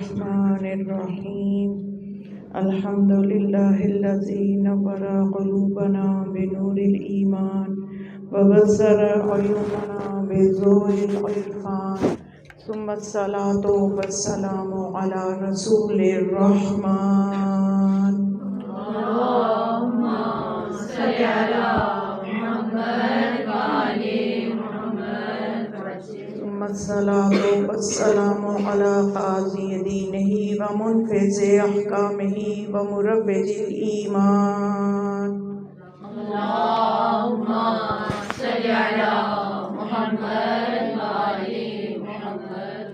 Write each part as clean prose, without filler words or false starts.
الرحمن الرحيم الحمد لله الذي نور قلوبنا بنور الإيمان وبصر عيوننا بضوء العرفان ثم الصلاة والسلام على رسول الرحمن اللهم صل على محمد وآل محمد ثم الصلاة والسلام على قاضي دينه ومنفذ أحكامه ومروج الإيمان اللهم صل على محمد وآل محمد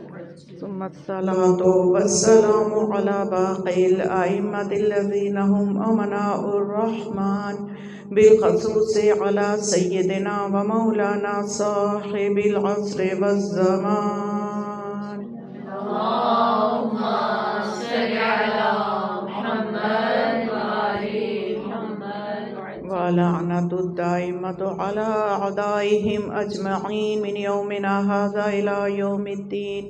ثم الصلاة والسلام على باقي الأئمة الذين هم أمناء الرحمن بالخصوص على سيدنا ومولانا صاحب العصر والزمان اللهم صل على محمد وآل محمد ولعنة الدائمة على أعدائهم أجمعين من يومنا هذا إلى يوم الدين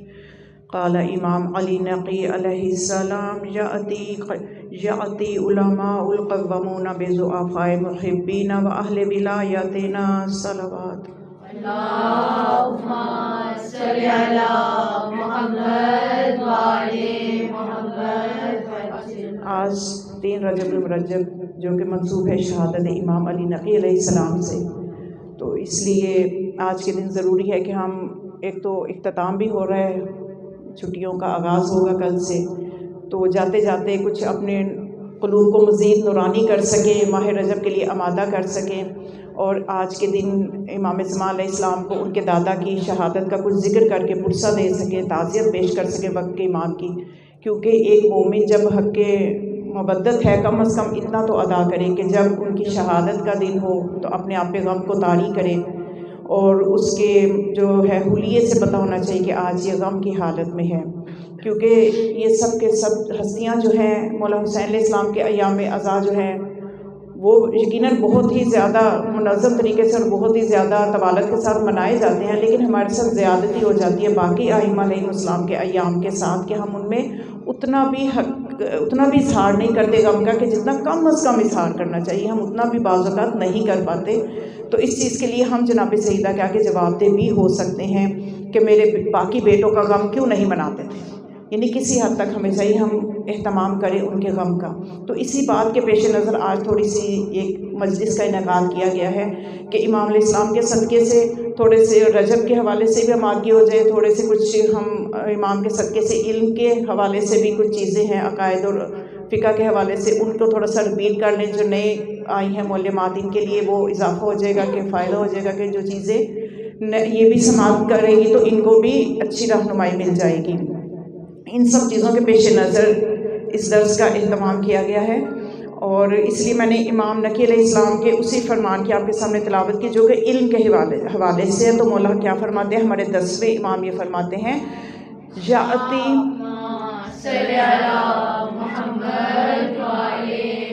قال امام علی نقی علیہ السلام یأتی علماء القوامون بضعفاء محبین و اہل ولایتنا صلوات اللهم صل على محمد وآل محمد آج 3 رجب المرجب جو کہ منسوب ہے شہادت امام علی نقی علیہ السلام سے، تو اس لیے آج کے دن ضروری ہے کہ ہم ایک تو اختتام بھی ہو رہا ہے، چھٹیوں کا آغاز ہوگا کل سے، تو جاتے جاتے کچھ اپنے قلوب کو مزید نورانی کر سکیں، ماہ رجب کے لیے آمادہ کر سکیں، اور آج کے دن امام زمان علیہ السلام کو ان کے دادا کی شہادت کا کچھ ذکر کر کے پرسہ دے سکیں، تعزیت پیش کر سکیں وقت کے امام کی، کیونکہ ایک مومن جب حق کے مبدت ہے کم از کم اتنا تو ادا کریں کہ جب ان کی شہادت کا دن ہو تو اپنے آپ پہ غم کو طاری کریں، اور اس کے جو ہے حلیے سے پتہ ہونا چاہیے کہ آج یہ غم کی حالت میں ہے، کیونکہ یہ سب کے سب ہستیاں جو ہیں مولا حسین علیہ السلام کے ایام عزا جو ہیں وہ یقیناً بہت ہی زیادہ منظم طریقے سے اور بہت ہی زیادہ طوالت کے ساتھ منائے جاتے ہیں، لیکن ہمارے ساتھ زیادتی ہو جاتی ہے باقی ائمہ علیہ السلام کے ایام کے ساتھ کہ ہم ان میں اتنا بھی اظہار نہیں کرتے غم کا کہ جتنا کم از کم اظہار کرنا چاہیے، ہم اتنا بھی بعض اوقات نہیں کر پاتے، تو اس چیز کے لیے ہم جناب سیدہ کے آگے جواب دہ بھی ہو سکتے ہیں کہ میرے باقی بیٹوں کا غم کیوں نہیں مناتے تھے، یعنی کسی حد تک ہمیں چاہیے ہم اہتمام کریں ان کے غم کا۔ تو اسی بات کے پیش نظر آج تھوڑی سی ایک مجلس کا انعقاد کیا گیا ہے کہ امام علیہ السلام کے صدقے سے تھوڑے سے رجب کے حوالے سے بھی ہم آگے ہو جائیں، تھوڑے سے کچھ ہم امام کے صدقے سے علم کے حوالے سے بھی کچھ چیزیں ہیں عقائد اور فقہ کے حوالے سے ان کو تھوڑا سا رپیٹ کر لیں، جو نئے آئی ہیں معلمات ان کے لیے وہ اضافہ ہو جائے گا کہ فائدہ ہو جائے گا کہ جو چیزیں یہ بھی سماعت کریں گی تو ان کو بھی اچھی رہنمائی مل جائے گی۔ ان سب چیزوں کے پیش نظر اس درس کا اہتمام کیا گیا ہے، اور اس لیے میں نے امام نقی علیہ السلام کے اسی فرمان کی آپ کے سامنے تلاوت کی جو کہ علم کے حوالے سے ہے۔ تو مولا کیا فرماتے ہیں؟ ہمارے 10ویں امام یہ فرماتے ہیں یأتی صل علی محمد وآل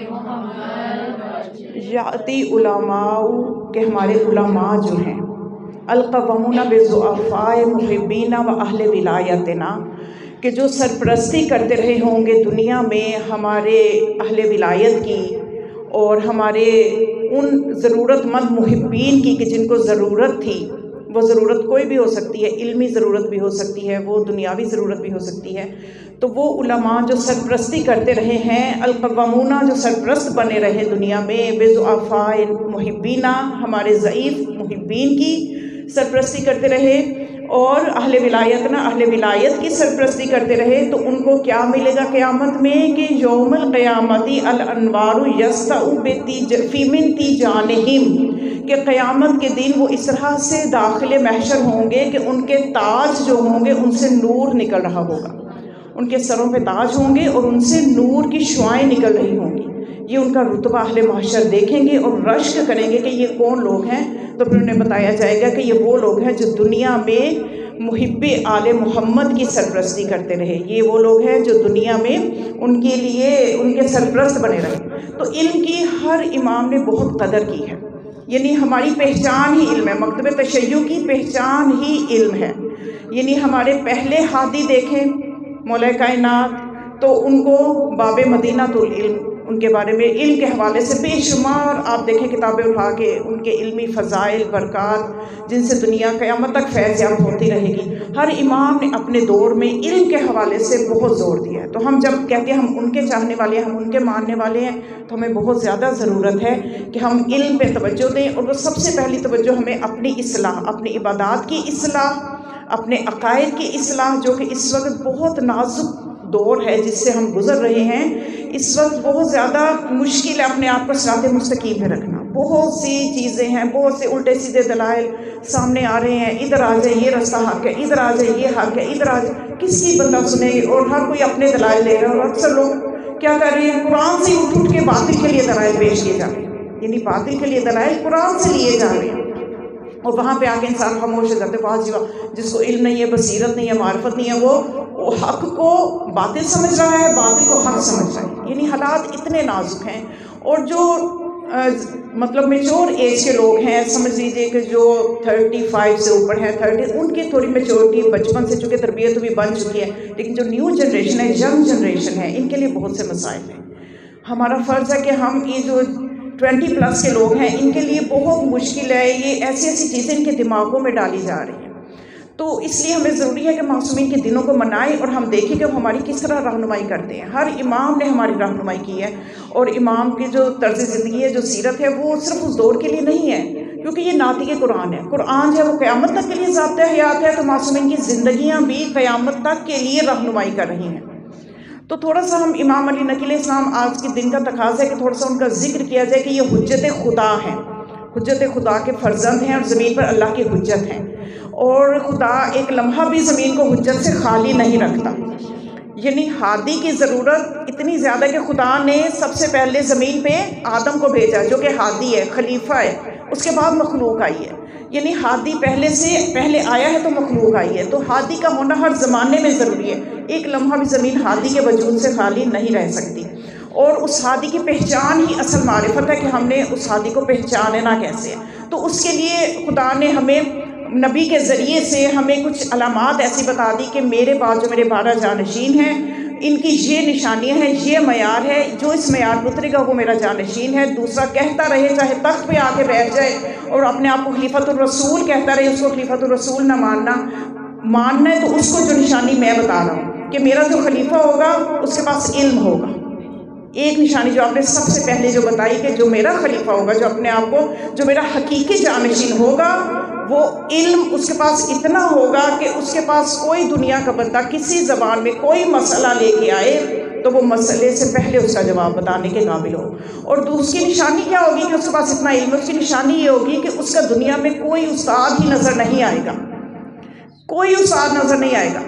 محمد یأتی علماء کہ ہمارے علماء جو ہیں القوامون بضعفاء محبین و اہل ولایتنا کہ جو سرپرستی کرتے رہے ہوں گے دنیا میں ہمارے اہل ولایت کی اور ہمارے ان ضرورت مند محبین کی کہ جن کو ضرورت تھی، وہ ضرورت کوئی بھی ہو سکتی ہے، علمی ضرورت بھی ہو سکتی ہے، وہ دنیاوی ضرورت بھی ہو سکتی ہے، تو وہ علماء جو سرپرستی کرتے رہے ہیں القوامون جو سرپرست بنے رہے دنیا میں بضعفاء محبین ہمارے ضعیف محبین کی سرپرستی کرتے رہے، اور اہل ولایتنا اہل ولایت کی سرپرستی کرتے رہے، تو ان کو کیا ملے گا قیامت میں کہ یوم القیامتی الانوار یسطع فی من تیجانہم کہ قیامت کے دن وہ اس طرح سے داخل محشر ہوں گے کہ ان کے تاج جو ہوں گے ان سے نور نکل رہا ہوگا، ان کے سروں پہ تاج ہوں گے اور ان سے نور کی شعائیں نکل رہی ہوں گی، یہ ان کا رتبہ اہل محشر دیکھیں گے اور رشک کریں گے کہ یہ کون لوگ ہیں، تو پھر انہیں بتایا جائے گا کہ یہ وہ لوگ ہیں جو دنیا میں محب آل محمد کی سرپرستی کرتے رہے، یہ وہ لوگ ہیں جو دنیا میں ان کے لیے ان کے سرپرست بنے رہے۔ تو علم کی ہر امام نے بہت قدر کی ہے، یعنی ہماری پہچان ہی علم ہے، مکتب تشیع کی پہچان ہی علم ہے، یعنی ہمارے پہلے ہادی دیکھیں مولا کائنات، تو ان کو باب مدینۃ العلم، ان کے بارے میں علم کے حوالے سے بے شمار آپ دیکھیں کتابیں اٹھا کے ان کے علمی فضائل برکات جن سے دنیا قیامت تک فیض یاب ہوتی رہے گی. ہر امام نے اپنے دور میں علم کے حوالے سے بہت زور دیا ہے. تو ہم جب کہتے ہیں ہم ان کے چاہنے والے ہیں، ہم ان کے ماننے والے ہیں، تو ہمیں بہت زیادہ ضرورت ہے کہ ہم علم پہ توجہ دیں. اور وہ سب سے پہلی توجہ ہمیں اپنی اصلاح، اپنی عبادات کی اصلاح، اپنے عقائد کی اصلاح، جو کہ اس وقت بہت نازک دور ہے جس سے ہم گزر رہے ہیں. اس وقت بہت زیادہ مشکل ہے اپنے آپ کو صراط مستقیم پہ رکھنا. بہت سی چیزیں ہیں، بہت سے الٹے سیدھے دلائل سامنے آ رہے ہیں. ادھر آ جائے یہ رستہ حق ہے، ادھر آ جائے یہ حق ہے، ادھر آ جائے. کس کی بندہ سنے؟ اور ہر کوئی اپنے دلائل لے رہا ہے. اور اکثر لوگ کیا کر رہے ہیں؟ قرآن سے اٹھ کے باطل کے لیے دلائل پیش کیے جا رہے ہیں. یعنی باطل کے لیے دلائل قرآن سے لیے جا رہے ہیں، اور وہاں پہ آ کے انسان خاموش ہو جاتے. واہ جی واہ، جس کو علم نہیں ہے، بصیرت نہیں ہے، معرفت نہیں ہے، وہ حق کو باطل سمجھ رہا ہے، باطل کو حق سمجھ رہا ہے. یعنی حالات اتنے نازک ہیں. اور جو مطلب میچور ایج کے لوگ ہیں، سمجھ لیجیے کہ جو 35 سے اوپر ہیں، 30، ان کی تھوڑی میچورٹی بچپن سے چونکہ تربیت بھی بن چکی ہے. لیکن جو نیو جنریشن ہے، ینگ جنریشن ہے، ان کے لیے بہت سے مسائل ہیں. ہمارا فرض ہے کہ ہم یہ جو 20+ کے لوگ ہیں، ان کے لیے بہت مشکل ہے. یہ ایسی ایسی چیزیں ان کے دماغوں میں ڈالی جا رہی ہیں. تو اس لیے ہمیں ضروری ہے کہ معصومین کے دلوں کو منائیں اور ہم دیکھیں کہ وہ ہماری کس طرح رہنمائی کرتے ہیں. ہر امام نے ہماری رہنمائی کی ہے، اور امام کی جو طرز زندگی ہے، جو سیرت ہے، وہ صرف اس دور کے لیے نہیں ہے، کیونکہ یہ ناطق قرآن ہے. قرآن جو ہے وہ قیامت تک کے لیے ضابطۂ حیات ہے. تو معصومین کی زندگیاں بھی قیامت تک کے لیے رہنمائی کر رہی ہیں. تو تھوڑا سا ہم امام علی نقی علیہ السلام، آج کے دن کا تقاضا ہے کہ تھوڑا سا ان کا ذکر کیا جائے کہ یہ حجت خدا ہیں، حجت خدا کے فرزند ہیں، اور زمین پر اللہ کی حجت ہیں. اور خدا ایک لمحہ بھی زمین کو حجت سے خالی نہیں رکھتا. یعنی ہادی کی ضرورت اتنی زیادہ کہ خدا نے سب سے پہلے زمین پہ آدم کو بھیجا، جو کہ ہادی ہے، خلیفہ ہے. اس کے بعد مخلوق آئی ہے. یعنی ہادی پہلے آیا ہے تو مخلوق آئی ہے. تو ہادی کا ہونا ہر زمانے میں ضروری ہے. ایک لمحہ بھی زمین ہادی کے وجود سے خالی نہیں رہ سکتی. اور اس ہادی کی پہچان ہی اصل معرفت ہے کہ ہم نے اس ہادی کو پہچاننا کیسے ہے. تو اس کے لیے خدا نے ہمیں نبی کے ذریعے سے ہمیں کچھ علامات ایسی بتا دی کہ میرے بعد جو میرے 12 جانشین ہیں، ان کی یہ نشانیاں ہیں، یہ معیار ہے. جو اس معیار پر اترے گا وہ میرا جانشین ہے. دوسرا کہتا رہے، چاہے تخت پہ آ کے بیٹھ جائے اور اپنے آپ کو خلیفۃ الرسول کہتا رہے، اس کو خلیفۃ الرسول نہ ماننا ہے. تو اس کو جو نشانی میں بتا رہا ہوں کہ میرا جو خلیفہ ہوگا اس کے پاس علم ہوگا. ایک نشانی جو آپ نے سب سے پہلے جو بتائی کہ جو میرا خلیفہ ہوگا، جو اپنے آپ کو، جو میرا حقیقی جانشین ہوگا، وہ علم اس کے پاس اتنا ہوگا کہ اس کے پاس کوئی دنیا کا بندہ کسی زبان میں کوئی مسئلہ لے کے آئے تو وہ مسئلے سے پہلے اس کا جواب بتانے کے قابل ہو. اور دوسری نشانی کیا ہوگی کہ اس کے پاس اتنا علم ہے. اس کی نشانی یہ ہوگی کہ اس کا دنیا میں کوئی استاد ہی نظر نہیں آئے گا. کوئی استاد نظر نہیں آئے گا.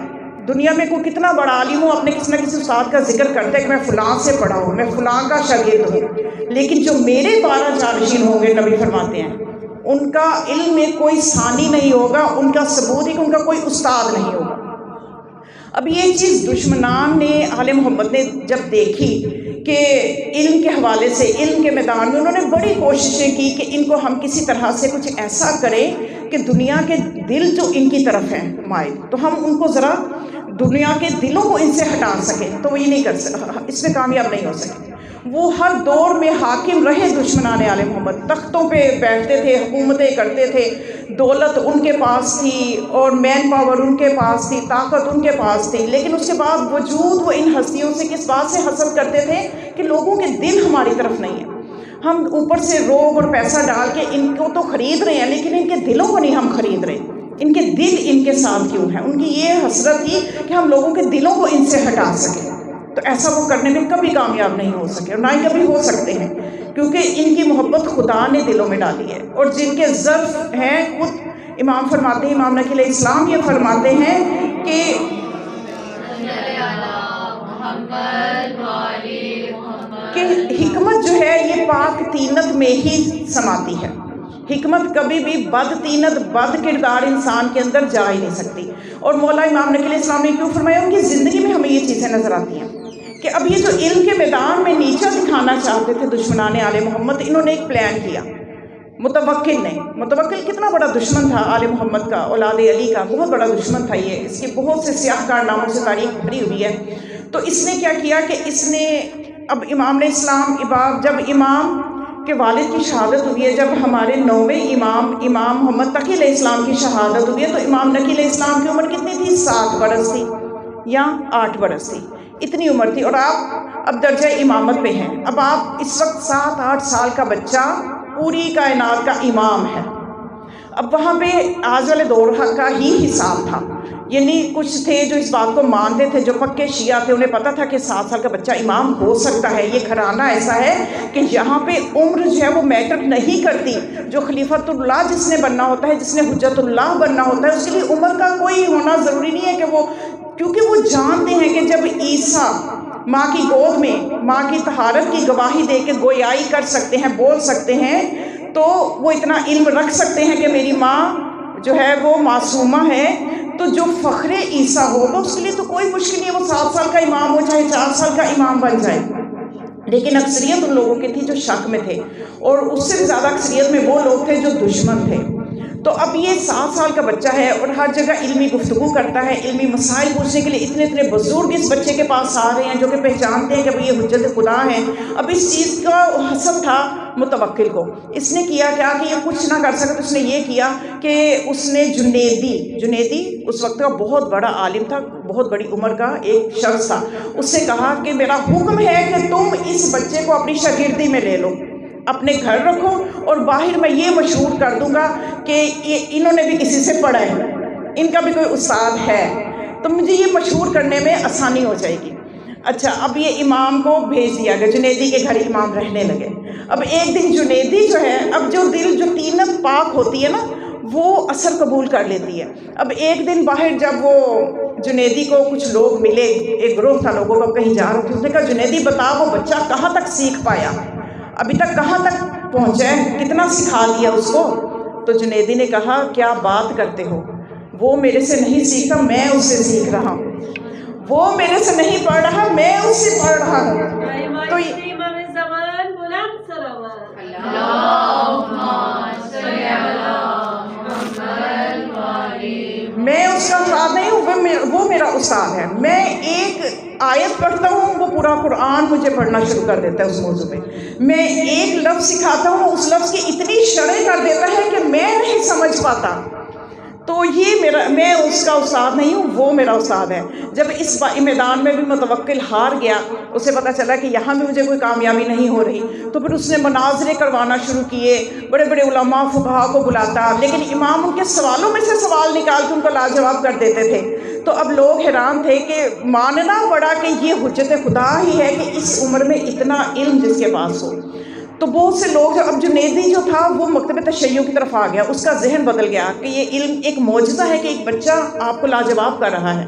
دنیا میں کوئی کتنا بڑا عالم ہو، اپنے کسی نہ کسی استاد کا ذکر کرتا ہے کہ میں فلاں سے پڑھا ہوں، میں فلاں کا شاگرد ہوں. لیکن جو میرے 12 جانشین ہوں گے، نبی فرماتے ہیں، ان کا علم میں کوئی ثانی نہیں ہوگا، ان کا ثبوت ہے کہ ان کا کوئی استاد نہیں ہوگا. اب یہ چیز دشمنان نے، آل محمد نے جب دیکھی کہ علم کے حوالے سے، علم کے میدان میں انہوں نے بڑی کوششیں کی کہ ان کو ہم کسی طرح سے کچھ ایسا کریں کہ دنیا کے دل جو ان کی طرف ہیں مائل، تو ہم ان کو ذرا دنیا کے دلوں کو ان سے ہٹا سکیں. تو وہ یہ نہیں کر سکے، اس میں کامیاب نہیں ہو سکے. وہ ہر دور میں حاکم رہے دشمنان آل محمد، تختوں پہ بیٹھتے تھے، حکومتیں کرتے تھے، دولت ان کے پاس تھی اور مین پاور ان کے پاس تھی، طاقت ان کے پاس تھی. لیکن اس کے باوجود وہ ان ہستیوں سے کس بات سے حسد کرتے تھے کہ لوگوں کے دل ہماری طرف نہیں ہیں. ہم اوپر سے روب اور پیسہ ڈال کے ان کو تو خرید رہے ہیں، لیکن ان کے دلوں کو نہیں ہم خرید رہے. ان کے دل ان کے ساتھ کیوں ہیں؟ ان کی یہ حسرت تھی کہ ہم لوگوں کے دلوں کو ان سے ہٹا سکیں. تو ایسا وہ کرنے میں کبھی کامیاب نہیں ہو سکے، اور نہ ہی کبھی ہو سکتے ہیں، کیونکہ ان کی محبت خدا نے دلوں میں ڈالی ہے. اور جن کے ظرف ہیں، خود امام فرماتے ہیں، امام نقی علیہ السلام یہ فرماتے ہیں کہ حکمت جو ہے یہ پاک تینت میں ہی سماتی ہے. حکمت کبھی بھی بد تینت، بد کردار انسان کے اندر جا ہی نہیں سکتی. اور مولا امام نقی علیہ السلام نے کیوں فرمایا؟ ان کی زندگی میں ہمیں یہ چیزیں نظر آتی ہیں کہ اب یہ جو علم کے میدان میں نیچا دکھانا چاہتے تھے دشمنان آل محمد، انہوں نے ایک پلان کیا متوکل نے، متوکل کتنا بڑا دشمن تھا آل محمد کا، اولاد علی کا بہت بڑا دشمن تھا یہ، اس کے بہت سے سیاہ کارناموں سے تاریخ بھری ہوئی ہے۔ تو اس نے کیا کیا کہ اس نے اب امام علیہ السلام جب امام کے والد کی شہادت ہوئی ہے، جب ہمارے 9ویں امام محمد تقی علیہ السلام کی شہادت ہوئی ہے، تو امام نقی علیہ السلام کی عمر کتنی تھی؟ 7 برس تھی یا 8 برس تھی، اتنی عمر تھی، اور آپ اب درجہ امامت پہ ہیں۔ اب آپ اس وقت 7-8 سال کا بچہ پوری کائنات کا امام ہے۔ اب وہاں پہ آج والے دور کا ہی حساب تھا، یعنی کچھ تھے جو اس بات کو مانتے تھے، جو پکے شیعہ تھے، انہیں پتہ تھا کہ 7 سال کا بچہ امام ہو سکتا ہے۔ یہ گھرانہ ایسا ہے کہ یہاں پہ عمر جو ہے وہ میٹر نہیں کرتی، جو خلیفۃ اللہ جس نے بننا ہوتا ہے، جس نے حجت اللہ بننا ہوتا ہے، اس کے لیے عمر کا کوئی ہونا ضروری نہیں ہے کہ وہ، کیونکہ وہ جانتے ہیں کہ جب عیسیٰ ماں کی گود میں ماں کی طہارت کی گواہی دے کے گویائی کر سکتے ہیں، بول سکتے ہیں، تو وہ اتنا علم رکھ سکتے ہیں کہ میری ماں جو ہے وہ معصومہ ہے، تو جو فخر عیسیٰ ہوگا اس کے لیے تو کوئی مشکل نہیں ہے، وہ 7 سال کا امام ہو چاہے 4 سال کا امام بن جائے۔ لیکن اکثریت ان لوگوں کی تھی جو شک میں تھے، اور اس سے زیادہ اکثریت میں وہ لوگ تھے جو دشمن تھے۔ تو اب یہ 7 سال کا بچہ ہے اور ہر جگہ علمی گفتگو کرتا ہے، علمی مسائل پوچھنے کے لیے اتنے بزرگ اس بچے کے پاس آ رہے ہیں جو کہ پہچانتے ہیں کہ یہ حجت خدا ہیں۔ اب اس چیز کا حسد تھا متوکل کو، اس نے کیا کیا کہ یہ کچھ نہ کر سکا، تو اس نے یہ کیا کہ اس نے جنیدی اس وقت کا بہت بڑا عالم تھا، بہت بڑی عمر کا ایک شخص تھا، اس سے کہا کہ میرا حکم ہے کہ تم اس بچے کو اپنی شاگردی میں لے لو، اپنے گھر رکھو، اور باہر میں یہ مشہور کر دوں گا کہ انہوں نے بھی کسی سے پڑھا ہے، ان کا بھی کوئی استاد ہے، تو مجھے یہ مشہور کرنے میں آسانی ہو جائے گی۔ اچھا، اب یہ امام کو بھیج دیا گیا، جنیدی کے گھر امام رہنے لگے۔ اب ایک دن جنیدی جو ہے، اب جو دل جو طینت پاک ہوتی ہے نا، وہ اثر قبول کر لیتی ہے۔ اب ایک دن باہر جب وہ جنیدی کو کچھ لوگ ملے، ایک گروہ تھا لوگوں کا، کہیں جا رہے تھے، اس نے کہا جنیدی بتا وہ بچہ کہاں تک سیکھ پایا، ابھی تک کہاں تک پہنچا ہے، کتنا سکھا دیا اس کو؟ تو جنیدی نے کہا کیا بات کرتے ہو، وہ میرے سے نہیں سیکھتا، میں اس سے سیکھ رہا ہوں، وہ میرے سے نہیں پڑھ رہا، میں اس سے پڑھ رہا ہوں۔ تو میں اس کا استاد نہیں ہوں، وہ میرا استاد ہے۔ میں ایک آیت پڑھتا ہوں، وہ پورا قرآن مجھے پڑھنا شروع کر دیتا ہے اس موضوع پہ۔ میں ایک لفظ سکھاتا ہوں، اس لفظ کی اتنی شرح کر دیتا ہے کہ میں نہیں سمجھ پاتا۔ تو یہ میں اس کا استاد نہیں ہوں، وہ میرا استاد ہے۔ جب اس میدان میں بھی متوکل ہار گیا، اسے پتا چلا کہ یہاں بھی مجھے کوئی کامیابی نہیں ہو رہی، تو پھر اس نے مناظرے کروانا شروع کیے، بڑے بڑے علماء فقہا کو بلاتا، لیکن امام ان کے سوالوں میں سے سوال نکال کے ان کو لاجواب کر دیتے تھے۔ تو اب لوگ حیران تھے کہ ماننا پڑا کہ یہ حجت خدا ہی ہے کہ اس عمر میں اتنا علم جس کے پاس ہو۔ تو بہت سے لوگ اب جنیدی جو تھا وہ مکتب تشیع کی طرف آ گیا، اس کا ذہن بدل گیا کہ یہ علم ایک معجزہ ہے کہ ایک بچہ آپ کو لاجواب کر رہا ہے۔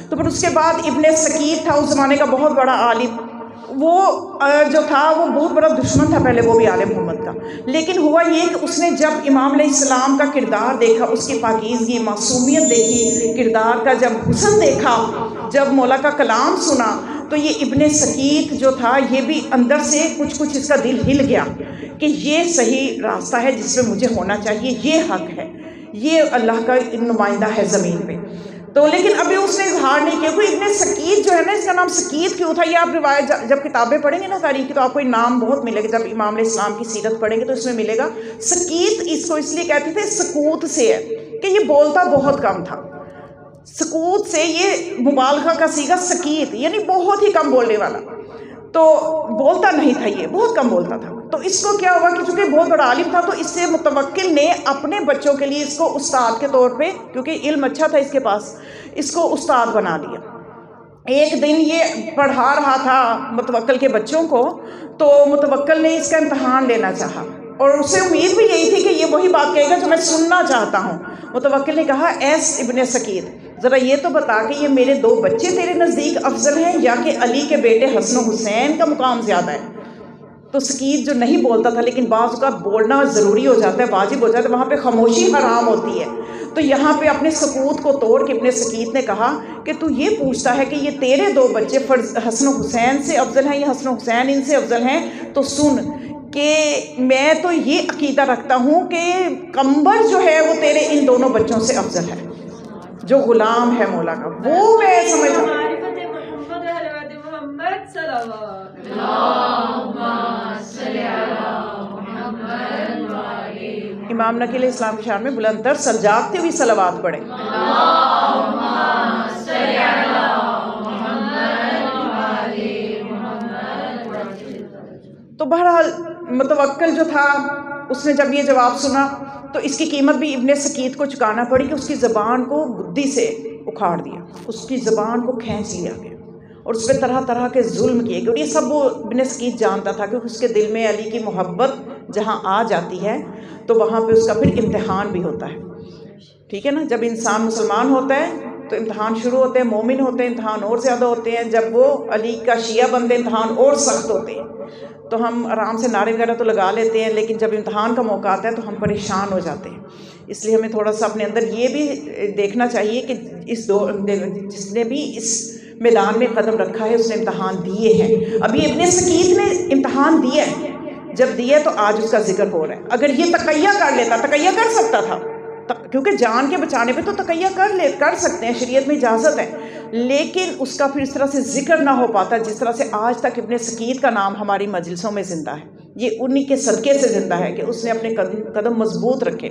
تو پھر اس کے بعد ابن سکیت تھا اس زمانے کا بہت بڑا عالم، وہ جو تھا وہ بہت بڑا دشمن تھا پہلے وہ بھی آل محمد کا، لیکن ہوا یہ کہ اس نے جب امام علیہ السلام کا کردار دیکھا، اس کی پاکیزگی، معصومیت دیکھی، کردار کا جب حسن دیکھا، جب مولا کا کلام سنا، تو یہ ابن سکیت جو تھا یہ بھی اندر سے کچھ اس کا دل ہل گیا کہ یہ صحیح راستہ ہے جس میں مجھے ہونا چاہیے، یہ حق ہے، یہ اللہ کا نمائندہ ہے زمین پہ۔ تو لیکن ابھی اس نے اظہار نہیں کیا۔ کوئی ابن سکیت جو ہے نا، اس کا نام سکیت کیوں تھا، یہ آپ روایت جب کتابیں پڑھیں گے نا تاریخ کی، تو آپ کو نام بہت ملے گا، جب امام علیہ السلام کی سیرت پڑھیں گے تو اس میں ملے گا۔ سکیت اس کو اس لیے کہتے تھے، سکوت سے ہے کہ یہ بولتا بہت کم تھا، سکوت سے یہ مبالغہ کا صیغہ سکیت، یعنی بہت ہی کم بولنے والا، تو بولتا نہیں تھا، یہ بہت کم بولتا تھا۔ تو اس کو کیا ہوا کہ چونکہ بہت بڑا عالم تھا، تو اس سے متوکل نے اپنے بچوں کے لیے اس کو استاد کے طور پہ، کیونکہ علم اچھا تھا اس کے پاس، اس کو استاد بنا لیا۔ ایک دن یہ پڑھا رہا تھا متوکل کے بچوں کو، تو متوکل نے اس کا امتحان لینا چاہا، اور اسے امید بھی یہی تھی کہ یہ وہی بات کہے گا جو میں سننا چاہتا ہوں۔ متوکل نے کہا، ایس ابن سکیت، ذرا یہ تو بتا کہ یہ میرے 2 بچے تیرے نزدیک افضل ہیں یا کہ علی کے بیٹے حسن و حسین کا مقام زیادہ ہے؟ تو سکیت جو نہیں بولتا تھا، لیکن بعض اوقات بولنا ضروری ہو جاتا ہے، واجب ہو جاتا ہے، وہاں پہ خاموشی حرام ہوتی ہے، تو یہاں پہ اپنے سکوت کو توڑ کے ابن سکیت نے کہا کہ تو یہ پوچھتا ہے کہ یہ تیرے 2 بچے حسن و حسین سے افضل ہیں یا حسن و حسین ان سے افضل ہیں، تو سن، کہ میں تو یہ عقیدہ رکھتا ہوں کہ قمبر جو ہے وہ تیرے ان دونوں بچوں سے افضل ہے، جو غلام ہے مولا کا، وہ میں سمجھتا ہوں۔ امام نقی علیہ السلام کی شان میں بلند تر سجاگتے ہوئی صلوات پڑھیں۔ تو بہرحال متوکل جو تھا اس نے جب یہ جواب سنا تو اس کی قیمت بھی ابن سکیت کو چکانا پڑی کہ اس کی زبان کو گدی سے اکھاڑ دیا، اس کی زبان کو کھینچ لیا گیا اور اس پہ طرح طرح کے ظلم کیے گئے، اور یہ سب وہ ابن سکیت جانتا تھا کہ اس کے دل میں علی کی محبت جہاں آ جاتی ہے تو وہاں پہ اس کا پھر امتحان بھی ہوتا ہے، ٹھیک ہے نا۔ جب انسان مسلمان ہوتا ہے تو امتحان شروع ہوتے ہیں، مومن ہوتے ہیں امتحان اور زیادہ ہوتے ہیں، جب وہ علی کا شیعہ بندے امتحان اور سخت ہوتے ہیں، تو ہم آرام سے نعرے وغیرہ تو لگا لیتے ہیں، لیکن جب امتحان کا موقع آتا ہے تو ہم پریشان ہو جاتے ہیں۔ اس لیے ہمیں تھوڑا سا اپنے اندر یہ بھی دیکھنا چاہیے کہ جس نے بھی اس میدان میں قدم رکھا ہے اس نے امتحان دیے ہیں۔ ابھی ابن سکیت نے امتحان دیا ہے، جب دیا تو آج اس کا ذکر ہو رہا ہے۔ اگر یہ تقیہ کر لیتا، تقیہ کر سکتا تھا، کیونکہ جان کے بچانے پہ تو تقیہ کر سکتے ہیں، شریعت میں اجازت ہے، لیکن اس کا پھر اس طرح سے ذکر نہ ہو پاتا جس طرح سے آج تک ابن سکیت کا نام ہماری مجلسوں میں زندہ ہے۔ یہ انہی کے صدقے سے زندہ ہے کہ اس نے اپنے قدم مضبوط رکھے۔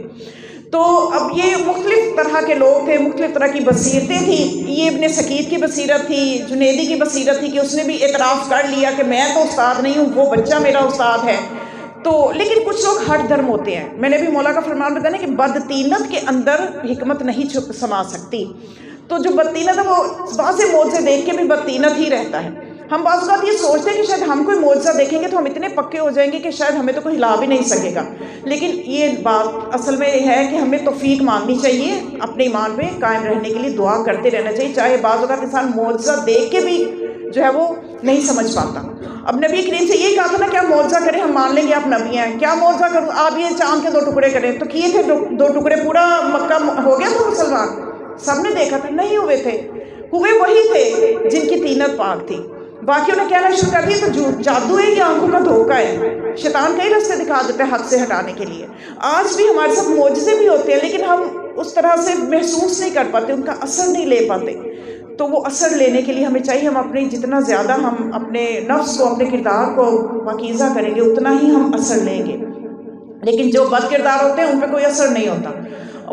تو اب یہ مختلف طرح کے لوگ تھے، مختلف طرح کی بصیرتیں تھیں۔ یہ ابن سکیت کی بصیرت تھی، جنیدی کی بصیرت تھی کہ اس نے بھی اعتراف کر لیا کہ میں تو استاد نہیں ہوں، وہ بچہ میرا استاد ہے۔ تو لیکن کچھ لوگ ہٹ دھرم ہوتے ہیں۔ میں نے بھی مولا کا فرمان بتایا کہ بدطینت کے اندر حکمت نہیں سما سکتی، تو جو بدطینت ہے وہ بعض معجزے دیکھ کے بھی بدطینت ہی رہتا ہے۔ ہم بعض اوقات یہ سوچتے ہیں کہ شاید ہم کوئی معجزہ دیکھیں گے تو ہم اتنے پکے ہو جائیں گے کہ شاید ہمیں تو کوئی ہلا بھی نہیں سکے گا، لیکن یہ بات اصل میں یہ ہے کہ ہمیں توفیق مانگنی چاہیے، اپنے ایمان پہ قائم رہنے کے لیے دعا کرتے رہنا چاہیے، چاہے بعض اوقات انسان معجزہ دیکھ کے بھی جو ہے وہ نہیں سمجھ پاتا۔ اب نبی کریم سے یہی کہا تھا نا کہ آپ معجزہ کریں، ہم مان لیں گے آپ نبی ہیں، کیا معجزہ کروں، آپ یہ چاند کے 2 ٹکڑے کریں، تو کیے تھے 2 ٹکڑے، پورا مکہ ہو گیا تھا مسلمان، سب نے دیکھا تھا، نہیں ہوئے تھے، ہوئے وہی تھے جن کی طینت پاک تھی، باقیوں نے کہنا شروع کر دیا تو جادو ہے یا آنکھوں کا دھوکہ ہے، شیطان کئی راستے دکھا دیتے ہیں حق سے ہٹانے کے لیے۔ آج بھی ہمارے ساتھ معجزے بھی ہوتے ہیں لیکن ہم اس طرح سے محسوس نہیں کر پاتے، ان کا اثر نہیں لے پاتے، تو وہ اثر لینے کے لیے ہمیں چاہیے ہم اپنی جتنا زیادہ ہم اپنے نفس کو، اپنے کردار کو پاکیزہ کریں گے اتنا ہی ہم اثر لیں گے، لیکن جو بد کردار ہوتے ہیں ان پہ کوئی اثر نہیں ہوتا۔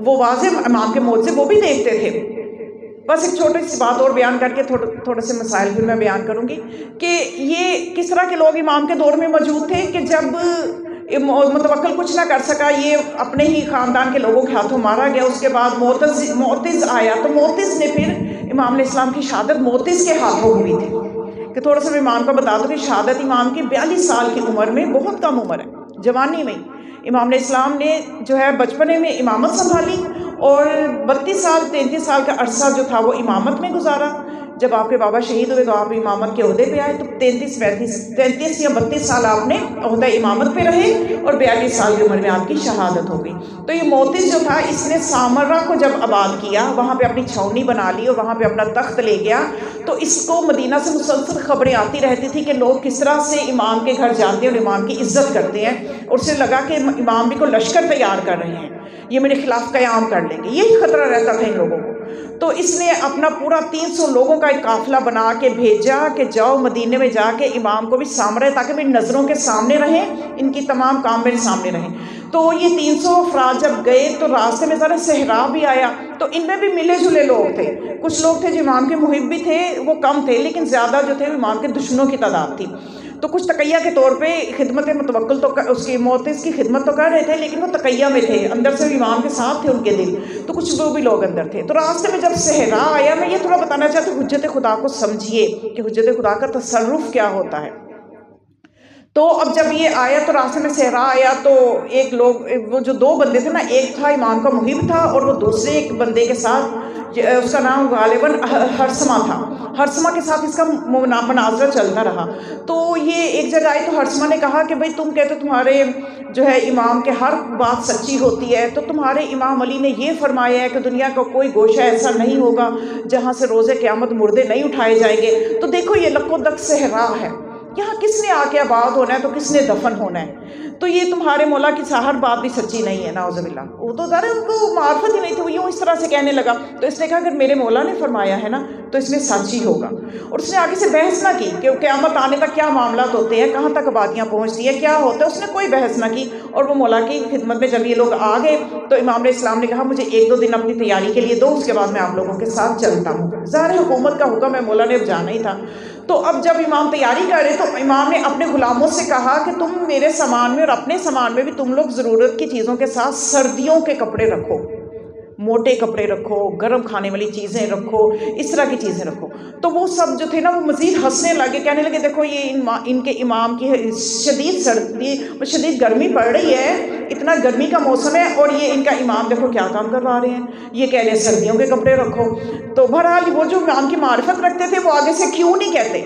وہ واضح امام کے معجزے وہ بھی دیکھتے تھے۔ بس ایک چھوٹی سی بات اور بیان کر کے تھوڑے سے مسائل پھر میں بیان کروں گی کہ یہ کس طرح کے لوگ امام کے دور میں موجود تھے کہ جب متوکل کچھ نہ کر سکا، یہ اپنے ہی خاندان کے لوگوں کے ہاتھوں مارا گیا، اس کے بعد معتز آیا، تو معتز نے پھر امام علیہ السلام کی شہادت معتز کے ہاتھوں ہوئی تھی۔ کہ تھوڑا سا میں امام کا بتا دوں کہ شہادت امام کی 42 سال کی عمر میں، بہت کم عمر ہے، جوانی میں امام علیہ السلام نے جو ہے بچپنے میں امامت سنبھالی اور 32 سال 33 سال کا عرصہ جو تھا وہ امامت میں گزارا۔ جب آپ کے بابا شہید ہوئے تو آپ امامت کے عہدے پہ آئے، تو 33 یا 32 سال آپ نے عہدہ امامت پہ رہے اور 42 سال کی عمر میں آپ کی شہادت ہو گئی۔ تو یہ معتز جو تھا اس نے سامرہ کو جب آباد کیا، وہاں پہ اپنی چھاؤنی بنا لی اور وہاں پہ اپنا تخت لے گیا، تو اس کو مدینہ سے مسلسل خبریں آتی رہتی تھی کہ لوگ کس طرح سے امام کے گھر جاتے ہیں اور امام کی عزت کرتے ہیں، اور اسے لگا کہ امام بھی کو لشکر تیار کر رہے ہیں، یہ میرے خلاف قیام کر لیں گے، یہی خطرہ رہتا تھا ان لوگوں کو۔ تو اس نے اپنا پورا 300 لوگوں کا ایک قافلہ بنا کے بھیجا کہ جاؤ مدینے میں جا کے امام کو بھی سامنے، تاکہ میری نظروں کے سامنے رہیں، ان کی تمام کام میرے سامنے رہیں۔ تو یہ 300 افراد جب گئے تو راستے میں ذرا صحرا بھی آیا، تو ان میں بھی ملے جلے لوگ تھے، کچھ لوگ تھے جو امام کے محب بھی تھے، وہ کم تھے، لیکن زیادہ جو تھے امام کے دشمنوں کی تعداد تھی۔ تو کچھ تقیہ کے طور پہ خدمت متوکل تو اس کی معتز کی خدمت تو کر رہے تھے، لیکن وہ تقیہ میں تھے، اندر سے امام کے ساتھ تھے ان کے دل، تو کچھ وہ بھی لوگ اندر تھے۔ تو راستے میں جب صحرا آیا، میں یہ تھوڑا بتانا چاہتا ہوں حجت خدا کو سمجھیے کہ حجت خدا کا تصرف کیا ہوتا ہے۔ تو اب جب یہ آیا تو راستے میں صحرا آیا، تو ایک لوگ، وہ جو 2 بندے تھے نا، ایک تھا امام کا محب تھا اور وہ دوسرے ایک بندے کے ساتھ، اس کا نام غالباً ہرسمہ تھا، ہرسمہ کے ساتھ اس کا مناظرہ چلتا رہا۔ تو یہ ایک جگہ آئی تو ہرسمہ نے کہا کہ بھائی تم کہتے تمہارے جو ہے امام کے ہر بات سچی ہوتی ہے، تو تمہارے امام علی نے یہ فرمایا ہے کہ دنیا کا کوئی گوشہ ایسا نہیں ہوگا جہاں سے روز قیامت مردے نہیں اٹھائے جائیں گے۔ تو دیکھو یہ لک و دک صحرا ہے، یہاں کس نے آ کے آباد ہونا ہے تو کس نے دفن ہونا ہے۔ تو یہ تمہارے مولا کی ہر بات بھی سچی نہیں ہے، نعوذ باللہ۔ وہ تو ذرا ان کو معرفت ہی نہیں تھی، وہ یوں اس طرح سے کہنے لگا۔ تو اس نے کہا اگر میرے مولا نے فرمایا ہے نا تو اس میں سچ ہی ہوگا۔ اور اس نے آگے سے بحث نہ کی کہ قیامت آنے تک کیا معاملات ہوتے ہیں، کہاں تک باتیاں پہنچتی ہیں، کیا ہوتا ہے، اس نے کوئی بحث نہ کی۔ اور وہ مولا کی خدمت میں جب یہ لوگ آ گئے تو امام علیہ السلام نے کہا مجھے 1-2 دن اپنی تیاری کے لیے دو، اس کے بعد میں آپ لوگوں کے ساتھ چلتا ہوں۔ ظاہر حکومت کا حکم ہے، مولا نے اب جانا ہی تھا۔ تو اب جب امام تیاری کر رہے تو امام نے اپنے غلاموں سے کہا کہ تم میرے سامان میں اور اپنے سامان میں بھی تم لوگ ضرورت کی چیزوں کے ساتھ سردیوں کے کپڑے رکھو، موٹے کپڑے رکھو، گرم کھانے والی چیزیں رکھو، اس طرح کی چیزیں رکھو۔ تو وہ سب جو تھے نا وہ مزید ہنسنے لگے، کہنے لگے دیکھو یہ ان کے امام کی شدید سردی، شدید گرمی پڑ رہی ہے، اتنا گرمی کا موسم ہے، اور یہ ان کا امام دیکھو کیا کام کروا رہے ہیں، یہ کہہ رہے ہیں سردیوں کے کپڑے رکھو۔ تو بہرحال وہ جو امام کی معرفت رکھتے تھے وہ آگے سے کیوں نہیں کہتے،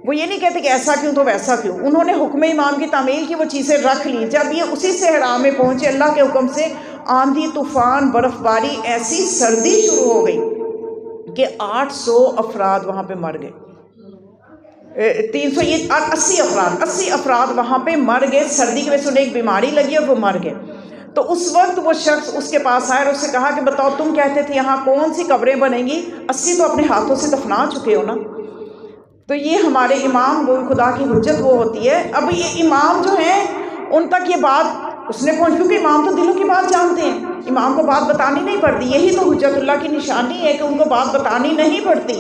وہ یہ نہیں کہتے کہ ایسا کیوں تو ویسا کیوں، انہوں نے حکم امام کی تعمیل کی، وہ چیزیں رکھ لی۔ جب یہ اسی صحرا میں پہنچے اللہ کے حکم سے آندھی طوفان برف باری، ایسی سردی شروع ہو گئی کہ 800 افراد وہاں پہ مر گئے، 80 افراد وہاں پہ مر گئے سردی کی وجہ سے، انہیں ایک بیماری لگی اور وہ مر گئے۔ تو اس وقت وہ شخص اس کے پاس آیا اور اس سے کہا کہ بتاؤ تم کہتے تھے یہاں کون سی قبریں بنیں گی، 80 تو اپنے ہاتھوں سے دفنا چکے ہو نا۔ تو یہ ہمارے امام وہ خدا کی حجت وہ ہوتی ہے۔ اب یہ امام جو ہیں ان تک یہ بات اس نے پہنچ، کیونکہ امام تو دلوں کی بات جانتے ہیں، امام کو بات بتانی نہیں پڑتی، یہی تو حجت اللہ کی نشانی ہے کہ ان کو بات بتانی نہیں پڑتی۔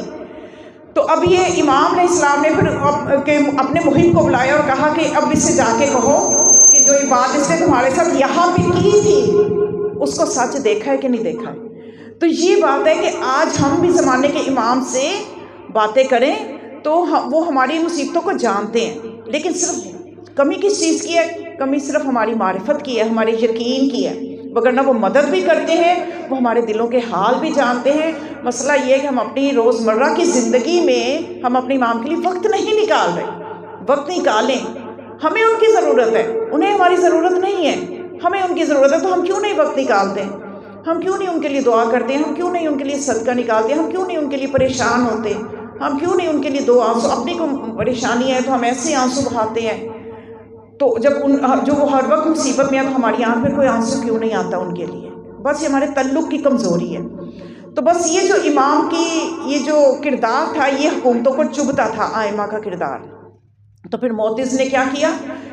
تو اب یہ امام علیہ السلام نے پھر اپنے محب کو بلایا اور کہا کہ اب اس سے جا کے کہو کہ جو یہ بات اس نے تمہارے ساتھ یہاں پہ کی تھی اس کو سچ دیکھا ہے کہ نہیں دیکھا ہے۔ تو یہ بات ہے کہ آج ہم بھی زمانے کے امام سے باتیں کریں تو وہ ہماری مصیبتوں کو جانتے ہیں، لیکن صرف کمی کس چیز کی ہے؟ کمی صرف ہماری معرفت کی ہے، ہمارے یقین کی ہے، وگرنہ وہ مدد بھی کرتے ہیں، وہ ہمارے دلوں کے حال بھی جانتے ہیں۔ مسئلہ یہ ہے کہ ہم اپنی روزمرہ کی زندگی میں ہم اپنے امام کے لیے وقت نہیں نکال رہے۔ وقت نکالیں، ہمیں ان کی ضرورت ہے، انہیں ہماری ضرورت نہیں ہے، ہمیں ان کی ضرورت ہے، تو ہم کیوں نہیں وقت نکالتے؟ ہم کیوں نہیں ان کے لیے دعا کرتے ہیں؟ ہم کیوں نہیں ان کے لیے صدقہ نکالتے ہیں؟ ہم کیوں نہیں ان کے لیے پریشان ہوتے؟ ہم کیوں نہیں ان کے لیے 2 آنسو، اپنی کو پریشانی ہے تو ہم ایسے آنسو بہاتے ہیں، تو جب جو وہ ہر وقت مصیبت میں ہے تو ہماری آنکھ میں کوئی آنسو کیوں نہیں آتا ان کے لیے؟ بس یہ ہمارے تعلق کی کمزوری ہے۔ تو بس یہ جو امام کی یہ جو کردار تھا یہ حکومتوں کو چبھتا تھا، آئمہ کا کردار۔ تو پھر موتز نے کیا کیا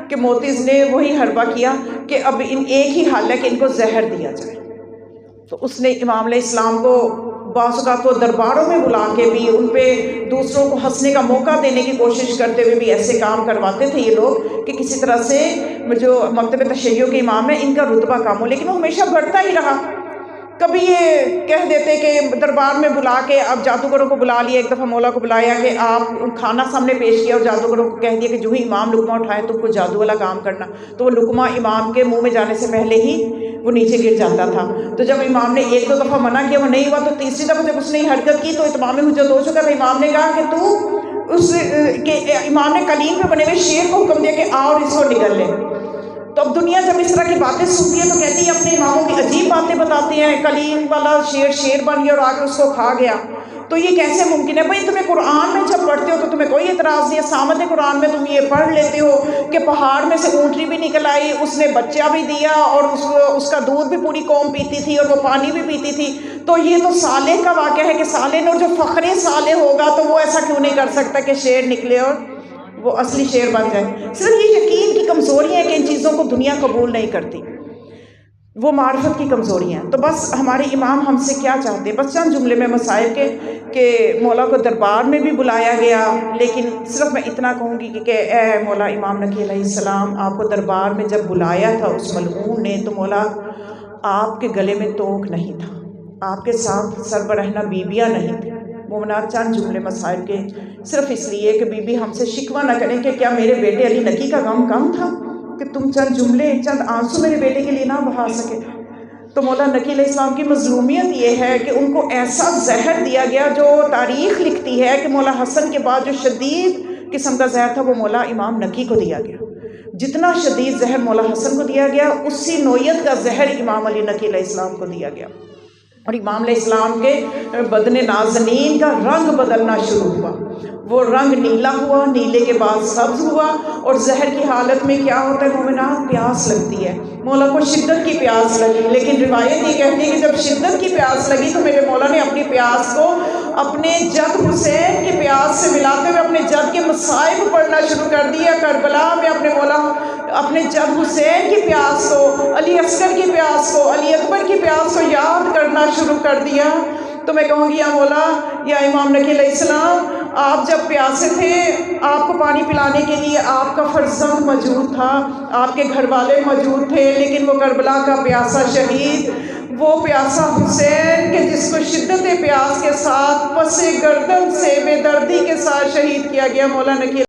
کہ موتز نے وہی حربہ کیا کہ اب ایک ہی حل ہے کہ ان کو زہر دیا جائے۔ تو اس نے امام علیہ السلام کو بعض اوقات وہ درباروں میں بلا کے بھی ان پہ دوسروں کو ہنسنے کا موقع دینے کی کوشش کرتے ہوئے بھی ایسے کام کرواتے تھے یہ لوگ کہ کسی طرح سے جو مکتب تشیع کے امام ہیں ان کا رتبہ کم ہو، لیکن وہ ہمیشہ بڑھتا ہی رہا۔ کبھی یہ کہہ دیتے کہ دربار میں بلا کے اب جادوگروں کو بلا لیا، ایک دفعہ مولا کو بلایا کہ آپ کھانا سامنے پیش کیا اور جادوگروں کو کہہ دیا کہ جو ہی امام لقمہ اٹھائے تم کو جادو والا کام کرنا، تو وہ لقمہ امام کے منہ میں جانے سے پہلے ہی وہ نیچے گر جاتا تھا۔ تو جب امام نے 1-2 دفعہ منع کیا وہ نہیں ہوا، تو تیسری دفعہ جب اس نے حرکت کی تو اتمام حجت ہو چکا تھا۔ امام نے کہا کہ امام نے قلیم پہ بنے ہوئے شیر کو حکم دیا کہ آؤ اور اس کو نگل لے۔ تو اب دنیا جب اس طرح کی باتیں سنتی ہے تو کہتی ہے اپنے اماموں کی عجیب باتیں بتاتے ہیں، قلیم والا شیر بن گیا اور آ کے اس کو کھا گیا، تو یہ کیسے ممکن ہے؟ بھائی تمہیں قرآن میں جب پڑھتے ہو تو تمہیں کوئی اعتراض نہیں ہے، سامد قرآن میں تم یہ پڑھ لیتے ہو کہ پہاڑ میں سے اونٹنی بھی نکل آئی، اس نے بچہ بھی دیا اور اس کا دودھ بھی پوری قوم پیتی تھی اور وہ پانی بھی پیتی تھی۔ تو یہ تو صالح کا واقعہ ہے کہ صالح نے، اور جو فخر صالح ہوگا تو وہ ایسا کیوں نہیں کر سکتا کہ شیر نکلے اور وہ اصلی شیر بن جائے؟ صرف یہ یقین کی کمزوریاں ہیں کہ ان چیزوں کو دنیا قبول نہیں کرتی، وہ معرفت کی کمزوریاں ہیں۔ تو بس ہمارے امام ہم سے کیا چاہتے ہیں؟ بس چند جملے میں مسائل کے کہ مولا کو دربار میں بھی بلایا گیا، لیکن صرف میں اتنا کہوں گی کہ اے مولا امام نقی علیہ السلام، آپ کو دربار میں جب بلایا تھا اس ملعون نے تو مولا آپ کے گلے میں توک نہیں تھا، آپ کے ساتھ سربراہنا بیویاں نہیں تھیں۔ مومنات چند جملے مسائل کے صرف اس لیے کہ بی بی ہم سے شکوہ نہ کریں کہ کیا میرے بیٹے علی نقی کا غم کم تھا کہ تم چند جملے چند آنسو میرے بیٹے کے لیے نہ بہا سکے؟ تو مولا نقی علیہ السلام کی مظلومیت یہ ہے کہ ان کو ایسا زہر دیا گیا جو تاریخ لکھتی ہے کہ مولا حسن کے بعد جو شدید قسم کا زہر تھا وہ مولا امام نقی کو دیا گیا۔ جتنا شدید زہر مولا حسن کو دیا گیا اسی نوعیت کا زہر امام علی نقی علیہ السلام کو دیا گیا۔ اور امام علیہ السلام کے بدن نازنین کا رنگ بدلنا شروع ہوا. وہ رنگ نیلا ہوا، نیلے کے بعد سبز ہوا. اور زہر کی حالت میں کیا ہوتا ہے مومنات؟ پیاس لگتی ہے. مولا کو شدت کی پیاس لگی، لیکن روایت یہ کہتی ہے کہ جب شدت کی پیاس لگی تو میرے مولا نے اپنی پیاس کو اپنے جد حسین کی پیاس سے ملاتے ہوئے اپنے جد کے مصائب پڑھنا شروع کر دیا. کربلا میں اپنے مولا اپنے جد حسین کی پیاس کو، علی اصغر کی پیاس کو، علی اکبر کی پیاس کو یاد کرنا شروع کر دیا. تو میں کہوں گی یا مولا، یا امام نقی علیہ السلام، آپ جب پیاسے تھے، آپ کو پانی پلانے کے لیے آپ کا فرزند موجود تھا، آپ کے گھر والے موجود تھے، لیکن وہ کربلا کا پیاسا شہید، وہ پیاسا حسین کہ جس کو شدت پیاس کے ساتھ پس گردن سے بے دردی کے ساتھ شہید کیا گیا، مولا نقی